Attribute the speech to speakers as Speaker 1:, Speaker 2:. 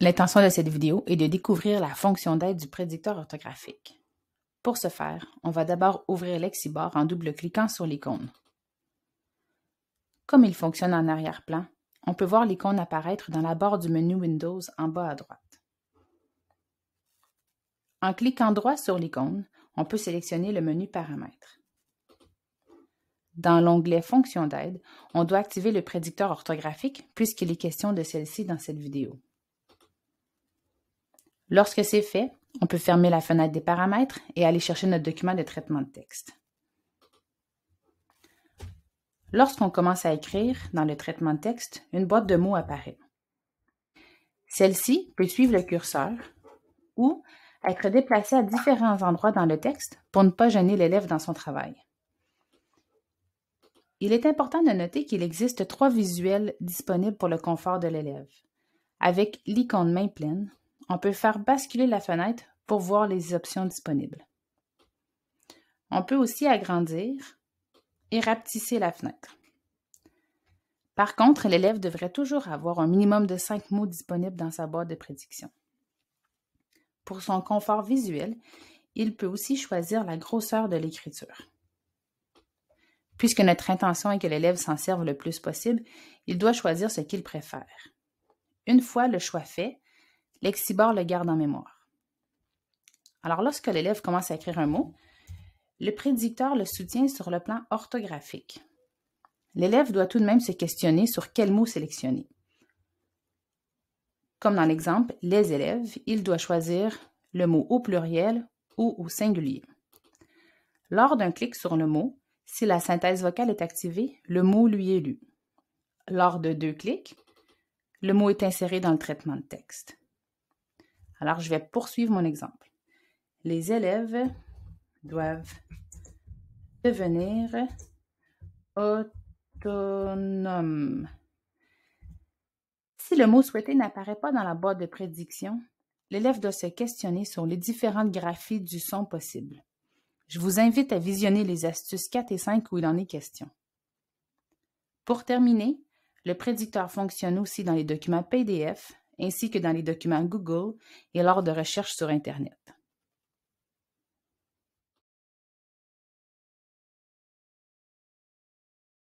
Speaker 1: L'intention de cette vidéo est de découvrir la fonction d'aide du prédicteur orthographique. Pour ce faire, on va d'abord ouvrir Lexibar en double-cliquant sur l'icône. Comme il fonctionne en arrière-plan, on peut voir l'icône apparaître dans la barre du menu Windows en bas à droite. En cliquant droit sur l'icône, on peut sélectionner le menu Paramètres. Dans l'onglet Fonction d'aide, on doit activer le prédicteur orthographique puisqu'il est question de celle-ci dans cette vidéo. Lorsque c'est fait, on peut fermer la fenêtre des paramètres et aller chercher notre document de traitement de texte. Lorsqu'on commence à écrire dans le traitement de texte, une boîte de mots apparaît. Celle-ci peut suivre le curseur ou être déplacée à différents endroits dans le texte pour ne pas gêner l'élève dans son travail. Il est important de noter qu'il existe 3 visuels disponibles pour le confort de l'élève. Avec l'icône main pleine, on peut faire basculer la fenêtre pour voir les options disponibles. On peut aussi agrandir et rapetisser la fenêtre. Par contre, l'élève devrait toujours avoir un minimum de 5 mots disponibles dans sa boîte de prédiction. Pour son confort visuel, il peut aussi choisir la grosseur de l'écriture. Puisque notre intention est que l'élève s'en serve le plus possible, il doit choisir ce qu'il préfère. Une fois le choix fait, Lexibar le garde en mémoire. Alors, lorsque l'élève commence à écrire un mot, le prédicteur le soutient sur le plan orthographique. L'élève doit tout de même se questionner sur quel mot sélectionner. Comme dans l'exemple, les élèves, il doit choisir le mot au pluriel ou au singulier. Lors d'un clic sur le mot, si la synthèse vocale est activée, le mot lui est lu. Lors de 2 clics, le mot est inséré dans le traitement de texte. Alors, je vais poursuivre mon exemple. Les élèves doivent devenir autonomes. Si le mot souhaité n'apparaît pas dans la boîte de prédiction, l'élève doit se questionner sur les différentes graphies du son possibles. Je vous invite à visionner les astuces 4 et 5 où il en est question. Pour terminer, le prédicteur fonctionne aussi dans les documents PDF ainsi que dans les documents Google et lors de recherches sur Internet.